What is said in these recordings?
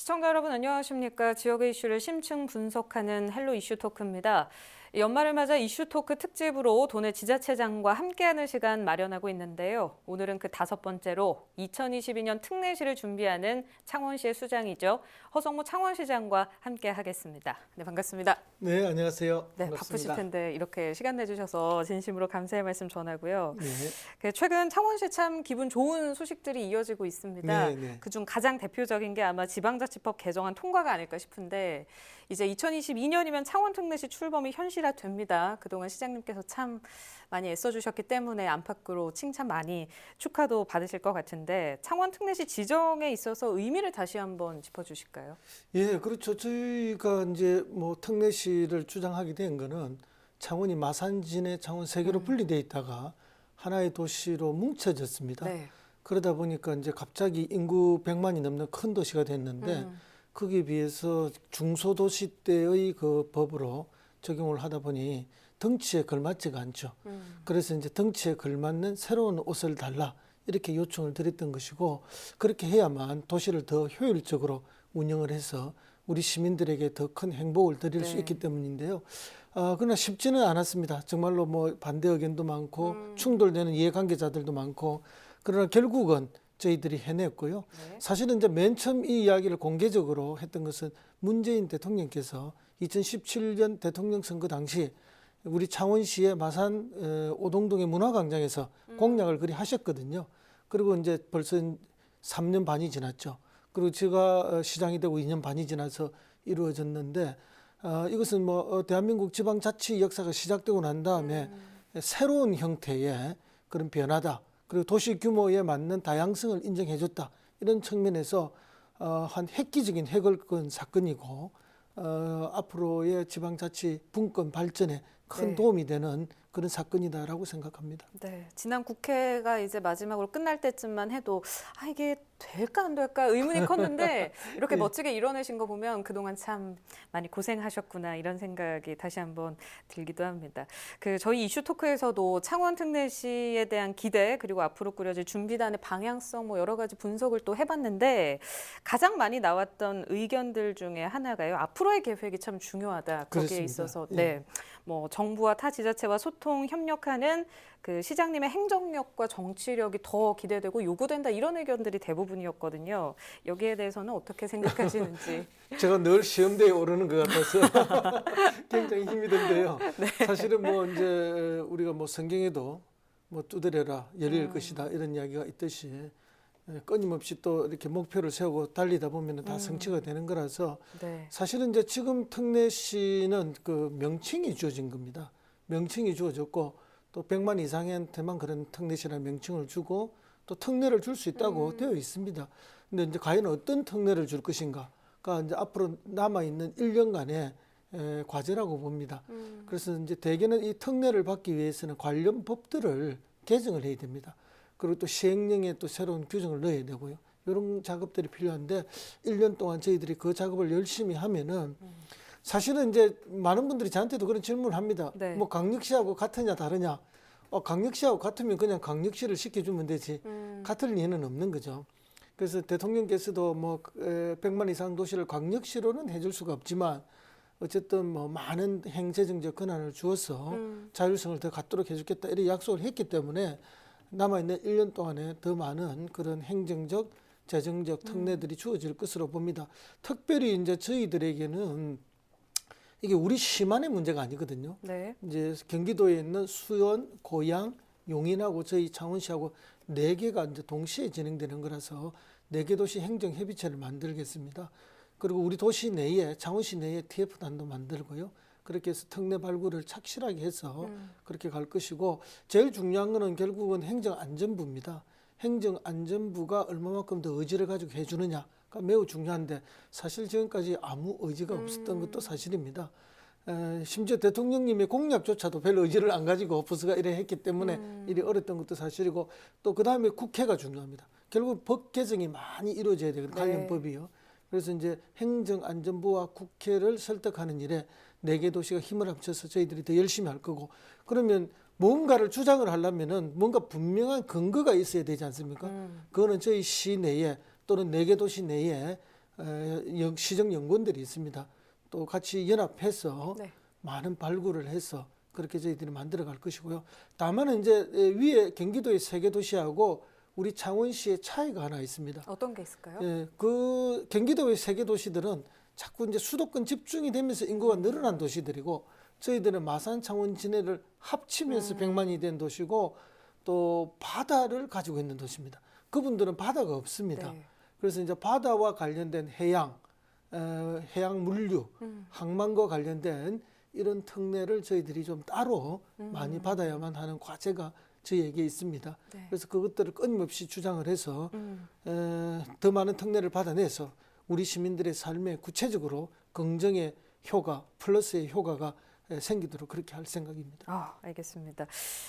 시청자 여러분 안녕하십니까? 지역의 이슈를 심층 분석하는 헬로 이슈 토크입니다. 연말을 맞아 이슈 토크 특집으로 도내 지자체장과 함께하는 시간 마련하고 있는데요. 오늘은 그 5번째로 2022년 특례시를 준비하는 창원시의 수장이죠. 허성무 창원시장과 함께하겠습니다. 네, 반갑습니다. 네, 안녕하세요. 네, 반갑습니다. 바쁘실 텐데 이렇게 시간 내주셔서 진심으로 감사의 말씀 전하고요. 네. 최근 창원시 참 기분 좋은 소식들이 이어지고 있습니다. 네, 네. 그중 가장 대표적인 게 아마 지방자치법 개정안 통과가 아닐까 싶은데 이제 2022년이면 창원특례시 출범이 현실화됩니다. 그동안 시장님께서 참 많이 애써주셨기 때문에 안팎으로 칭찬 많이 축하도 받으실 것 같은데 창원특례시 지정에 있어서 의미를 다시 한번 짚어주실까요? 예, 그렇죠. 저희가 이제 뭐 특례시를 주장하게 된 거는 창원이 마산진해 창원 세 개로 분리돼 있다가 하나의 도시로 뭉쳐졌습니다. 네. 그러다 보니까 이제 갑자기 인구 100만이 넘는 큰 도시가 됐는데 거기에 비해서 중소도시 때의 그 법으로 적용을 하다 보니 덩치에 걸맞지가 않죠. 그래서 이제 덩치에 걸맞는 새로운 옷을 달라 이렇게 요청을 드렸던 것이고 그렇게 해야만 도시를 더 효율적으로 운영을 해서 우리 시민들에게 더 큰 행복을 드릴 수 있기 때문인데요. 그러나 쉽지는 않았습니다. 정말로 뭐 반대 의견도 많고 충돌되는 이해관계자들도 많고 그러나 결국은 저희들이 해냈고요. 네. 사실은 이제 맨 처음 이 이야기를 공개적으로 했던 것은 문재인 대통령께서 2017년 대통령 선거 당시 우리 창원시의 마산 오동동의 문화광장에서 공약을 그리 하셨거든요. 그리고 이제 벌써 3년 반이 지났죠. 그리고 제가 시장이 되고 2년 반이 지나서 이루어졌는데 이것은 뭐 대한민국 지방자치 역사가 시작되고 난 다음에 새로운 형태의 그런 변화다. 그리고 도시 규모에 맞는 다양성을 인정해줬다. 이런 측면에서 한 획기적인 획을 사건이고 앞으로의 지방자치 분권 발전에 큰 네. 도움이 되는 그런 사건이다라고 생각합니다. 네, 지난 국회가 이제 마지막으로 끝날 때쯤만 해도 이게 될까 안 될까 의문이 컸는데 이렇게 네. 멋지게 이뤄내신 거 보면 그동안 참 많이 고생하셨구나 이런 생각이 다시 한번 들기도 합니다. 저희 이슈 토크에서도 창원 특례시에 대한 기대 그리고 앞으로 꾸려질 준비단의 방향성 뭐 여러 가지 분석을 또 해봤는데 가장 많이 나왔던 의견들 중에 하나가요. 앞으로의 계획이 참 중요하다. 거기에 그렇습니다. 있어서 예. 네, 뭐 정부와 타 지자체와 소통 협력하는 그 시장님의 행정력과 정치력이 더 기대되고 요구된다 이런 의견들이 대부분이었거든요. 여기에 대해서는 어떻게 생각하시는지. 제가 늘 시험대에 오르는 것 같아서 굉장히 힘이 든데요. 네. 사실은 뭐 이제 우리가 뭐 성경에도 뭐 두드려라 열릴 것이다 이런 이야기가 있듯이 끊임없이 또 이렇게 목표를 세우고 달리다 보면 다 성취가 되는 거라서 네. 사실은 이제 지금 특례시는 그 명칭이 주어진 겁니다. 명칭이 주어졌고 또 100만 이상한테만 그런 특례시라는 명칭을 주고 또 특례를 줄 수 있다고 되어 있습니다. 근데 이제 과연 어떤 특례를 줄 것인가가 이제 앞으로 남아 있는 1년간의 과제라고 봅니다. 그래서 이제 대개는 이 특례를 받기 위해서는 관련 법들을 개정을 해야 됩니다. 그리고 또 시행령에 또 새로운 규정을 넣어야 되고요. 이런 작업들이 필요한데 1년 동안 저희들이 그 작업을 열심히 하면은 사실은 이제 많은 분들이 저한테도 그런 질문을 합니다. 네. 뭐 강력시하고 같으냐 다르냐? 강력시하고 같으면 그냥 강력시를 시켜주면 되지. 같을 리는 없는 거죠. 그래서 대통령께서도 뭐 100만 이상 도시를 강력시로는 해줄 수가 없지만 어쨌든 뭐 많은 행재정적 권한을 주어서 자율성을 더 갖도록 해주겠다 이런 약속을 했기 때문에 남아있는 1년 동안에 더 많은 그런 행정적, 재정적 특례들이 주어질 것으로 봅니다. 특별히 이제 저희들에게는 이게 우리 시만의 문제가 아니거든요. 네. 이제 경기도에 있는 수원, 고양, 용인하고 저희 창원시하고 4개가 이제 동시에 진행되는 거라서 4개 도시 행정협의체를 만들겠습니다. 그리고 우리 도시 내에 창원시 내에 TF단도 만들고요. 그렇게 해서 특례 발굴을 착실하게 해서 그렇게 갈 것이고 제일 중요한 거는 결국은 행정안전부입니다. 행정안전부가 얼마만큼 더 의지를 가지고 해주느냐가 매우 중요한데 사실 지금까지 아무 의지가 없었던 것도 사실입니다. 심지어 대통령님의 공약조차도 별로 의지를 안 가지고 버스가 이래 했기 때문에 이래 어렸던 것도 사실이고 또 그 다음에 국회가 중요합니다. 결국 법 개정이 많이 이루어져야 되거든요. 관련 네. 법이요. 그래서 이제 행정안전부와 국회를 설득하는 일에 4개 도시가 힘을 합쳐서 저희들이 더 열심히 할 거고 그러면 뭔가를 주장을 하려면은 뭔가 분명한 근거가 있어야 되지 않습니까? 그거는 저희 시 내에 또는 4개 도시 내에 시정 연구원들이 있습니다. 또 같이 연합해서 네. 많은 발굴을 해서 그렇게 저희들이 만들어 갈 것이고요. 다만 이제 위에 경기도의 3개 도시하고 우리 창원시의 차이가 하나 있습니다. 어떤 게 있을까요? 예, 그 경기도의 3개 도시들은 자꾸 이제 수도권 집중이 되면서 인구가 늘어난 도시들이고 저희들은 마산, 창원, 진해를 합치면서 100만이 된 도시고 또 바다를 가지고 있는 도시입니다. 그분들은 바다가 없습니다. 네. 그래서 이제 바다와 관련된 해양, 해양 물류, 항만과 관련된 이런 특례를 저희들이 좀 따로 많이 받아야만 하는 과제가 저희에게 있습니다. 네. 그래서 그것들을 끊임없이 주장을 해서 더 많은 특례를 받아내서 우리 시민들의 삶에 구체적으로 긍정의 효과, 플러스의 효과가 생기도록 그렇게 할 생각입니다. 알겠습니다.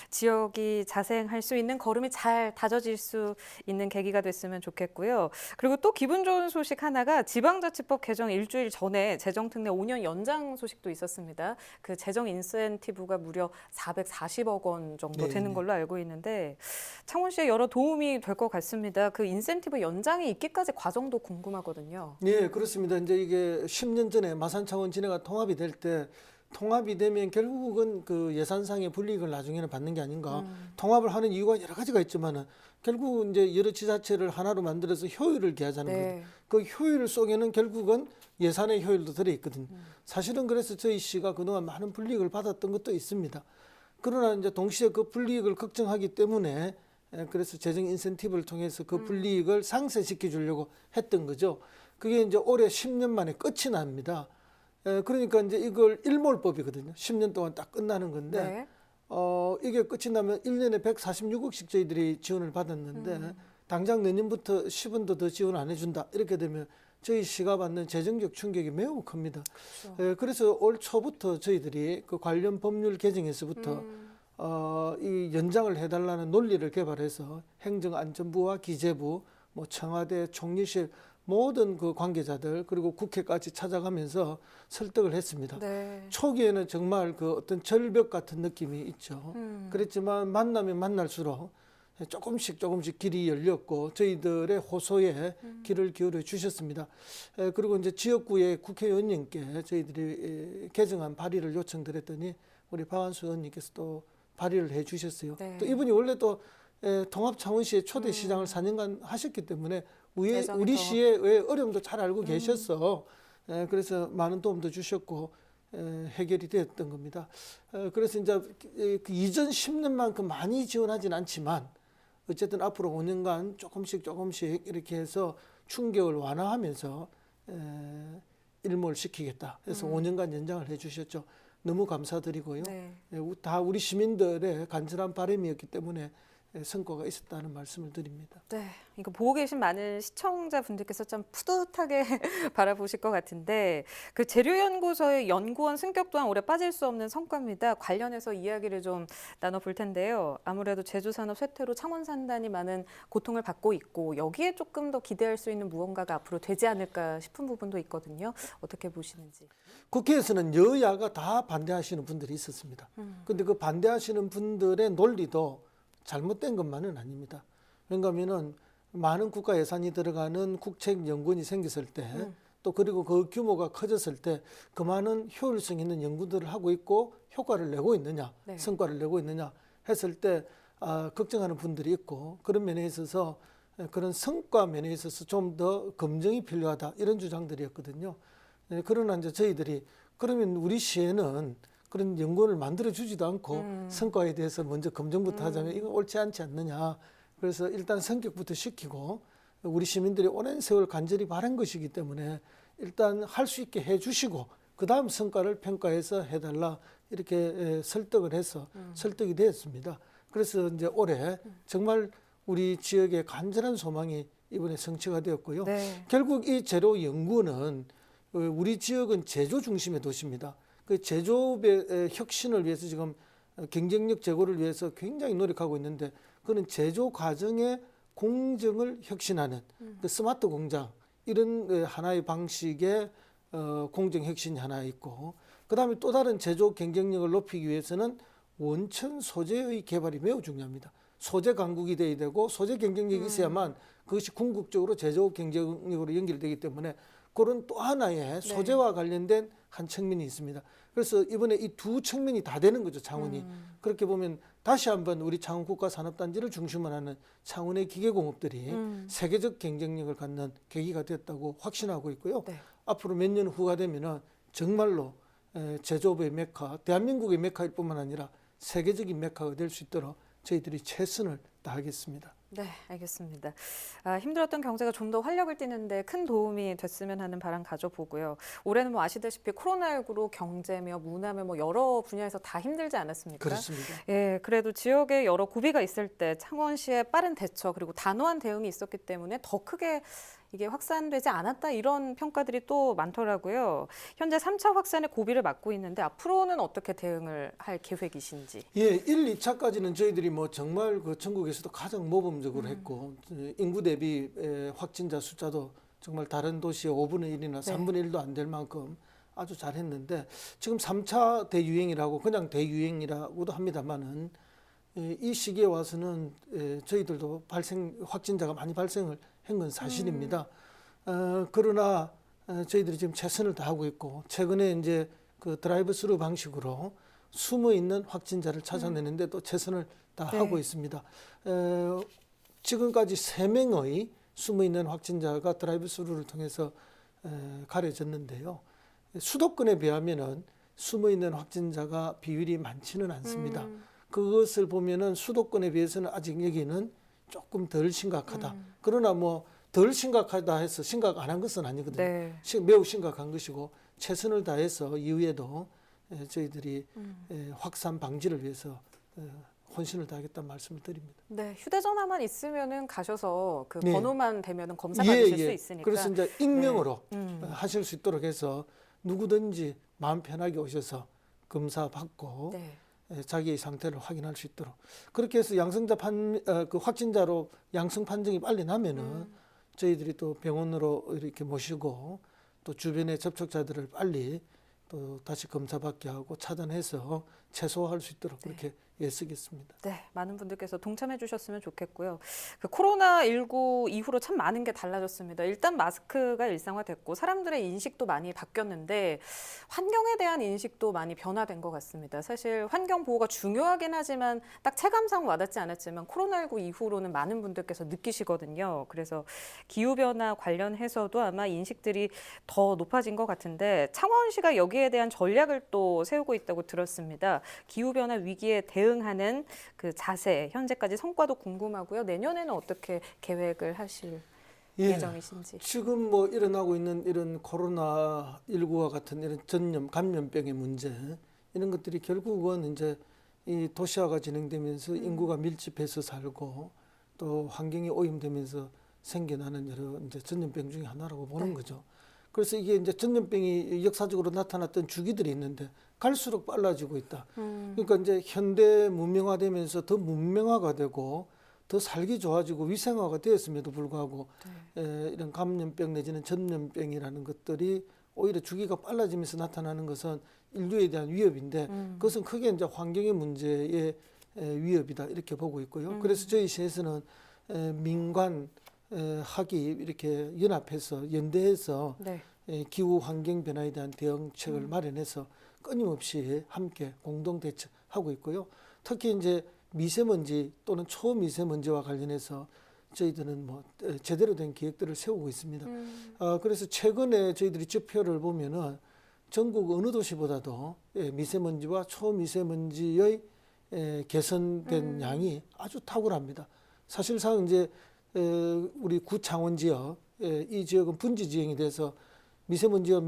지역이 자생할 수 있는 걸음이 잘 다져질 수 있는 계기가 됐으면 좋겠고요. 그리고 또 기분 좋은 소식 하나가 지방자치법 개정 일주일 전에 재정특례 5년 연장 소식도 있었습니다. 그 재정 인센티브가 무려 440억 원 정도 되는 걸로 알고 있는데 창원시에 여러 도움이 될 것 같습니다. 그 인센티브 연장이 있기까지 과정도 궁금하거든요. 네, 그렇습니다. 이제 이게 10년 전에 마산, 창원, 진해가 통합이 될 때 통합이 되면 결국은 그 예산상의 불이익을 나중에는 받는 게 아닌가. 통합을 하는 이유가 여러 가지가 있지만은 결국 이제 여러 지자체를 하나로 만들어서 효율을 기하자는 거죠. 그 효율 속에는 결국은 예산의 효율도 들어 있거든요. 사실은 그래서 저희 시가 그동안 많은 불이익을 받았던 것도 있습니다. 그러나 이제 동시에 그 불이익을 걱정하기 때문에 그래서 재정 인센티브를 통해서 그 불이익을 상쇄시켜 주려고 했던 거죠. 그게 이제 올해 10년 만에 끝이 납니다. 그러니까 이제 이걸 일몰법이거든요. 10년 동안 딱 끝나는 건데 이게 끝이 나면 1년에 146억씩 저희들이 지원을 받았는데 당장 내년부터 10원도 더 지원 안 해준다. 이렇게 되면 저희 시가 받는 재정적 충격이 매우 큽니다. 그렇죠. 그래서 올 초부터 저희들이 그 관련 법률 개정에서부터 이 연장을 해달라는 논리를 개발해서 행정안전부와 기재부, 뭐 청와대, 총리실 모든 그 관계자들 그리고 국회까지 찾아가면서 설득을 했습니다. 초기에는 정말 그 어떤 절벽 같은 느낌이 있죠. 그랬지만 만나면 만날수록 조금씩 길이 열렸고 저희들의 호소에 귀를 기울여 주셨습니다. 그리고 이제 지역구의 국회의원님께 저희들이 개정안 발의를 요청드렸더니 우리 박한수 의원님께서 또 발의를 해주셨어요. 또 이분이 원래 또 통합 창원시의 초대 시장을 4년간 하셨기 때문에 우리 시의 어려움도 잘 알고 계셔서 그래서 많은 도움도 주셨고 해결이 됐던 겁니다. 그래서 이제 그 이전 10년만큼 많이 지원하진 않지만 어쨌든 앞으로 5년간 조금씩 이렇게 해서 충격을 완화하면서 일몰시키겠다. 그래서 5년간 연장을 해주셨죠. 너무 감사드리고요. 다 우리 시민들의 간절한 바람이었기 때문에 성과가 있었다는 말씀을 드립니다. 네, 이거 보고 계신 많은 시청자분들께서 참 푸듯하게 바라보실 것 같은데 그 재료연구소의 연구원 승격 또한 올해 빠질 수 없는 성과입니다. 관련해서 이야기를 좀 나눠볼 텐데요. 아무래도 제조산업 쇠퇴로 창원 산단이 많은 고통을 받고 있고 여기에 조금 더 기대할 수 있는 무언가가 앞으로 되지 않을까 싶은 부분도 있거든요. 어떻게 보시는지. 국회에서는 여야가 다 반대하시는 분들이 있었습니다. 그런데 그 반대하시는 분들의 논리도 잘못된 것만은 아닙니다. 왜냐하면은 많은 국가 예산이 들어가는 국책연구원이 생겼을 때 또 그리고 그 규모가 커졌을 때 그 많은 효율성 있는 연구들을 하고 있고 효과를 내고 있느냐, 성과를 내고 있느냐 했을 때 걱정하는 분들이 있고 그런 면에 있어서 그런 성과 면에 있어서 좀 더 검증이 필요하다 이런 주장들이었거든요. 그러나 이제 저희들이 그러면 우리 시에는 그런 연구원을 만들어주지도 않고 성과에 대해서 먼저 검증부터 하자면 이건 옳지 않지 않느냐. 그래서 일단 성격부터 시키고 우리 시민들이 오랜 세월 간절히 바란 것이기 때문에 일단 할 수 있게 해주시고 그다음 성과를 평가해서 해달라 이렇게 설득을 해서 설득이 되었습니다. 그래서 이제 올해 정말 우리 지역의 간절한 소망이 이번에 성취가 되었고요. 결국 이 재료 연구는 우리 지역은 제조 중심의 도시입니다. 그 제조업의 혁신을 위해서 지금 경쟁력 제고를 위해서 굉장히 노력하고 있는데 그는 제조 과정의 공정을 혁신하는 그 스마트 공장 이런 하나의 방식의 공정 혁신이 하나 있고 그다음에 또 다른 제조 경쟁력을 높이기 위해서는 원천 소재의 개발이 매우 중요합니다. 소재 강국이 돼야 되고 소재 경쟁력이 있어야만 그것이 궁극적으로 제조업 경쟁력으로 연결되기 때문에 그런 또 하나의 소재와 관련된 한 측면이 있습니다. 그래서 이번에 이 두 측면이 다 되는 거죠, 창원이. 그렇게 보면 다시 한번 우리 창원 국가산업단지를 중심으로 하는 창원의 기계공업들이 세계적 경쟁력을 갖는 계기가 됐다고 확신하고 있고요. 네. 앞으로 몇 년 후가 되면은 정말로 제조업의 메카, 대한민국의 메카일 뿐만 아니라 세계적인 메카가 될 수 있도록 저희들이 최선을 다하겠습니다. 네, 알겠습니다. 힘들었던 경제가 좀 더 활력을 띠는데 큰 도움이 됐으면 하는 바람 가져보고요. 올해는 뭐 아시다시피 코로나19로 경제며 문화며 뭐 여러 분야에서 다 힘들지 않았습니까? 그렇습니다. 예, 그래도 지역에 여러 고비가 있을 때 창원시의 빠른 대처 그리고 단호한 대응이 있었기 때문에 더 크게 이게 확산되지 않았다 이런 평가들이 또 많더라고요. 현재 3차 확산의 고비를 맞고 있는데 앞으로는 어떻게 대응을 할 계획이신지. 예, 1, 2차까지는 저희들이 뭐 정말 그 전국에서도 가장 모범적으로 했고 인구 대비 확진자 숫자도 정말 다른 도시의 5분의 1이나 3분의 1도 안 될 만큼 아주 잘했는데 지금 3차 대유행이라고 그냥 대유행이라고도 합니다만은 이 시기에 와서는 저희들도 확진자가 많이 발생을 한 건 사실입니다. 그러나 저희들이 지금 최선을 다하고 있고 최근에 이제 그 드라이브 스루 방식으로 숨어 있는 확진자를 찾아내는데 또 최선을 다하고 있습니다. 지금까지 3명의 숨어 있는 확진자가 드라이브 스루를 통해서 가려졌는데요. 수도권에 비하면은 숨어 있는 확진자가 비율이 많지는 않습니다. 그것을 보면은 수도권에 비해서는 아직 여기는 조금 덜 심각하다. 그러나 뭐 덜 심각하다 해서 심각 안 한 것은 아니거든요. 네. 매우 심각한 것이고 최선을 다해서 이후에도 저희들이 확산 방지를 위해서 혼신을 다하겠다는 말씀을 드립니다. 네, 휴대전화만 있으면은 가셔서 그 네. 번호만 되면은 검사 받으실 수 있으니까. 그래서 이제 익명으로 하실 수 있도록 해서 누구든지 마음 편하게 오셔서 검사 받고 네. 자기의 상태를 확인할 수 있도록 그렇게 해서 그 확진자로 양성 판정이 빨리 나면은 저희들이 또 병원으로 이렇게 모시고 또 주변의 접촉자들을 빨리 또 다시 검사받게 하고 차단해서 최소화할 수 있도록 그렇게 애쓰겠습니다. 네, 많은 분들께서 동참해 주셨으면 좋겠고요. 그 코로나19 이후로 참 많은 게 달라졌습니다. 일단 마스크가 일상화됐고 사람들의 인식도 많이 바뀌었는데 환경에 대한 인식도 많이 변화된 것 같습니다. 사실 환경 보호가 중요하긴 하지만 딱 체감상 와닿지 않았지만 코로나19 이후로는 많은 분들께서 느끼시거든요. 그래서 기후변화 관련해서도 아마 인식들이 더 높아진 것 같은데 창원시가 여기에 대한 전략을 또 세우고 있다고 들었습니다. 기후변화 위기에 대응하는 그 자세, 현재까지 성과도 궁금하고요. 내년에는 어떻게 계획을 하실 예정이신지. 지금 뭐 일어나고 있는 이런 코로나19와 같은 이런 감염병의 문제 이런 것들이 결국은 이제 이 도시화가 진행되면서 인구가 밀집해서 살고 또 환경이 오염되면서 생겨나는 여러 이제 전염병 중에 하나라고 보는 거죠. 그래서 이게 이제 전염병이 역사적으로 나타났던 주기들이 있는데 갈수록 빨라지고 있다. 그러니까 이제 현대 문명화되면서 더 문명화가 되고 더 살기 좋아지고 위생화가 되었음에도 불구하고 이런 감염병 내지는 전염병이라는 것들이 오히려 주기가 빨라지면서 나타나는 것은 인류에 대한 위협인데 그것은 크게 이제 환경의 문제의 위협이다 이렇게 보고 있고요. 그래서 저희 시에서는 민관 학이 이렇게 연합해서 연대해서 기후 환경 변화에 대한 대응책을 마련해서 끊임없이 함께 공동 대처하고 있고요. 특히 이제 미세먼지 또는 초미세먼지와 관련해서 저희들은 뭐 제대로 된 계획들을 세우고 있습니다. 그래서 최근에 저희들이 지표를 보면은 전국 어느 도시보다도 미세먼지와 초미세먼지의 개선된 양이 아주 탁월합니다. 사실상 이제 우리 구창원 지역 이 지역은 분지 지형이 돼서 미세먼지와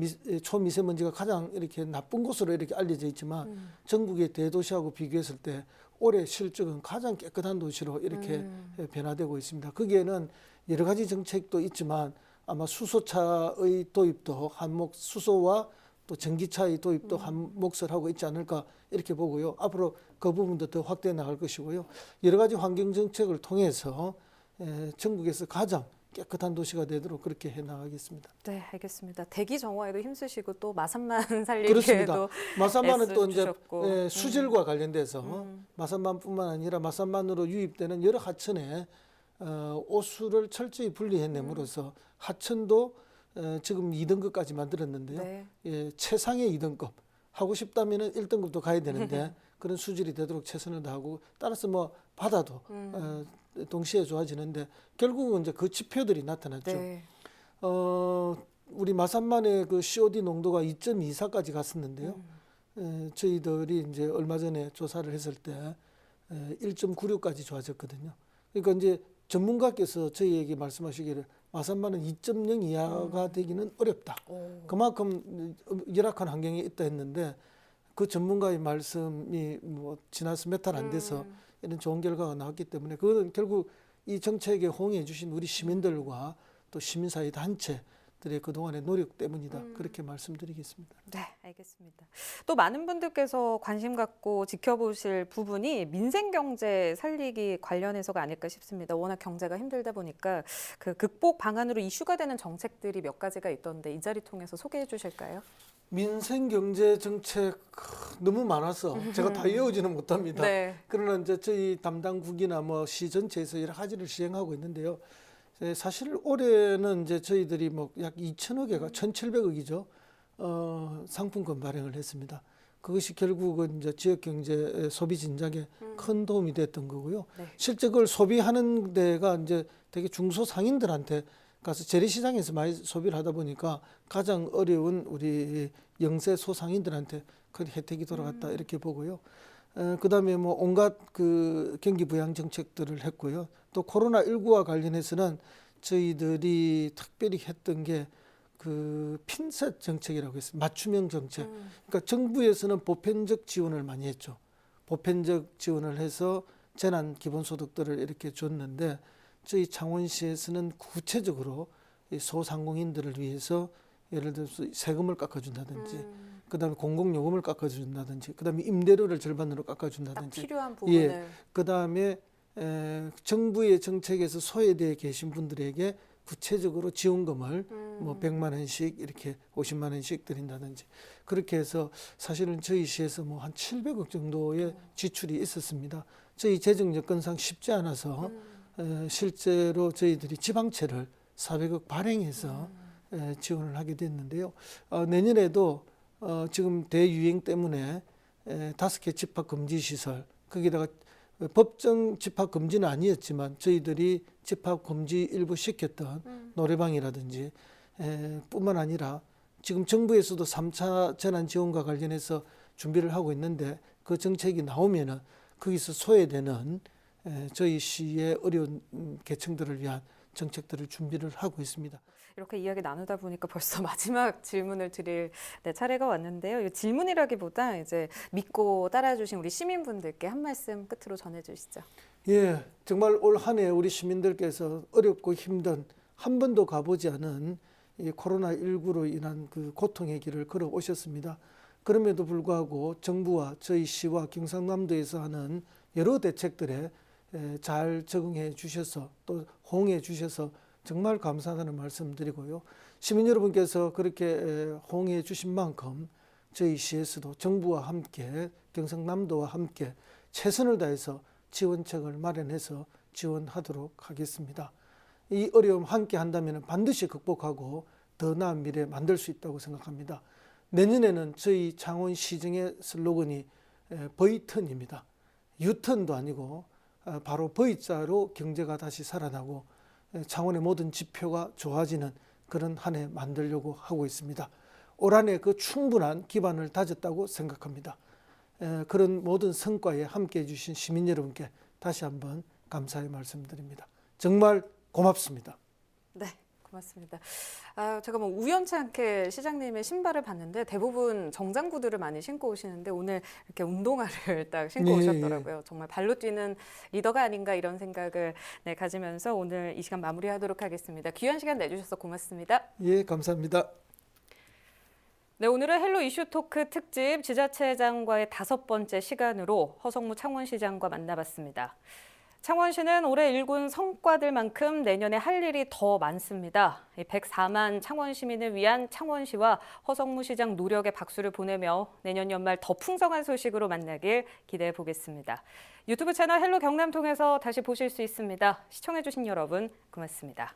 초미세먼지가 가장 이렇게 나쁜 곳으로 이렇게 알려져 있지만 전국의 대도시하고 비교했을 때 올해 실적은 가장 깨끗한 도시로 이렇게 변화되고 있습니다. 거기에는 여러 가지 정책도 있지만 아마 수소차의 도입도 수소와 또 전기차의 도입도 한 몫을 하고 있지 않을까 이렇게 보고요. 앞으로 그 부분도 더 확대해 나갈 것이고요. 여러 가지 환경 정책을 통해서 전국에서 가장 깨끗한 도시가 되도록 그렇게 해 나가겠습니다. 네, 알겠습니다. 대기 정화에도 힘쓰시고 또 마산만 그렇습니다. 살리기에도 마산만은 또 이제 애쓰셨고. 수질과 관련돼서 마산만뿐만 아니라 마산만으로 유입되는 여러 하천에 오수를 철저히 분리해냄으로써 하천도 지금 2등급까지 만들었는데요. 네. 예, 최상의 2등급 하고 싶다면은 1등급도 가야 되는데 그런 수질이 되도록 최선을 다하고 따라서 뭐 바다도 동시에 좋아지는데 결국은 이제 그 지표들이 나타났죠. 네. 우리 마산만의 그 COD 농도가 2.24까지 갔었는데요. 저희들이 이제 얼마 전에 조사를 했을 때 1.96까지 좋아졌거든요. 그러니까 이제 전문가께서 저희에게 말씀하시기를 마산만은 2.0 이하가 되기는 어렵다. 그만큼 열악한 환경에 있다 했는데 그 전문가의 말씀이 뭐 지나서 몇 달 안 돼서 이런 좋은 결과가 나왔기 때문에 그건 결국 이 정책에 호응해 주신 우리 시민들과 또 시민사회 단체들의 그동안의 노력 때문이다. 그렇게 말씀드리겠습니다. 네, 알겠습니다. 또 많은 분들께서 관심 갖고 지켜보실 부분이 민생경제 살리기 관련해서가 아닐까 싶습니다. 워낙 경제가 힘들다 보니까 그 극복 방안으로 이슈가 되는 정책들이 몇 가지가 있던데 이 자리 통해서 소개해 주실까요? 민생 경제 정책 너무 많아서 제가 다 외우지는 못합니다. 네. 그러나 이제 저희 담당국이나 뭐 시 전체에서 여러 가지를 시행하고 있는데요. 사실 올해는 이제 저희들이 뭐 약 2천억에가 1,700억이죠. 상품권 발행을 했습니다. 그것이 결국은 이제 지역 경제 소비 진작에 큰 도움이 됐던 거고요. 네. 실제 그걸 소비하는 데가 이제 되게 중소상인들한테 가서 재래시장에서 많이 소비를 하다 보니까 가장 어려운 우리 영세 소상인들한테 그 혜택이 돌아갔다 이렇게 보고요. 그다음에 뭐 온갖 그 경기 부양 정책들을 했고요. 또 코로나19와 관련해서는 저희들이 특별히 했던 게 그 핀셋 정책이라고 했어요. 맞춤형 정책. 그러니까 정부에서는 보편적 지원을 많이 했죠. 보편적 지원을 해서 재난 기본소득들을 이렇게 줬는데 저희 창원시에서는 구체적으로 이 소상공인들을 위해서 예를 들어서 세금을 깎아준다든지 그다음에 공공요금을 깎아준다든지 그다음에 임대료를 절반으로 딱 깎아준다든지 필요한 부분을. 예, 그다음에 정부의 정책에서 소외되어 계신 분들에게 구체적으로 지원금을 뭐 100만 원씩 이렇게 50만 원씩 드린다든지 그렇게 해서 사실은 저희 시에서 뭐 한 700억 정도의 지출이 있었습니다. 저희 재정 여건상 쉽지 않아서 실제로 저희들이 지방채를 400억 발행해서 지원을 하게 됐는데요. 내년에도 지금 대유행 때문에 5개 집합 금지 시설 거기다가 법정 집합 금지는 아니었지만 저희들이 집합 금지 일부 시켰던 노래방이라든지 뿐만 아니라 지금 정부에서도 3차 재난지원과 관련해서 준비를 하고 있는데 그 정책이 나오면은 거기서 소외되는 저희 시의 어려운 계층들을 위한 정책들을 준비를 하고 있습니다. 이렇게 이야기 나누다 보니까 벌써 마지막 질문을 드릴 차례가 왔는데요. 이 질문이라기보다 이제 믿고 따라주신 우리 시민분들께 한 말씀 끝으로 전해주시죠. 예, 정말 올 한 해 우리 시민들께서 어렵고 힘든 한 번도 가보지 않은 이 코로나19로 인한 그 고통의 길을 걸어 오셨습니다. 그럼에도 불구하고 정부와 저희 시와 경상남도에서 하는 여러 대책들에 잘 적응해 주셔서 또 호응해 주셔서 정말 감사하다는 말씀 드리고요. 시민 여러분께서 그렇게 호응해 주신 만큼 저희 시에서도 정부와 함께 경상남도와 함께 최선을 다해서 지원책을 마련해서 지원하도록 하겠습니다. 이 어려움 함께 한다면 반드시 극복하고 더 나은 미래 만들 수 있다고 생각합니다. 내년에는 저희 창원시정의 슬로건이 V턴입니다. 유턴도 아니고 바로 V자로 경제가 다시 살아나고 창원의 모든 지표가 좋아지는 그런 한 해 만들려고 하고 있습니다. 올 한 해 그 충분한 기반을 다졌다고 생각합니다. 그런 모든 성과에 함께해 주신 시민 여러분께 다시 한번 감사의 말씀드립니다. 정말 고맙습니다. 네, 고맙습니다. 제가 뭐 우연치 않게 시장님의 신발을 봤는데 대부분 정장구두를 많이 신고 오시는데 오늘 이렇게 운동화를 딱 신고 오셨더라고요. 정말 발로 뛰는 리더가 아닌가 이런 생각을 가지면서 오늘 이 시간 마무리하도록 하겠습니다. 귀한 시간 내주셔서 고맙습니다. 예, 감사합니다. 네, 오늘은 헬로 이슈 토크 특집 지자체장과의 5번째 시간으로 허성무 창원시장과 만나봤습니다. 창원시는 올해 일군 성과들만큼 내년에 할 일이 더 많습니다. 104만 창원 시민을 위한 창원시와 허성무 시장 노력에 박수를 보내며 내년 연말 더 풍성한 소식으로 만나길 기대해 보겠습니다. 유튜브 채널 헬로 경남 통해서 다시 보실 수 있습니다. 시청해주신 여러분 고맙습니다.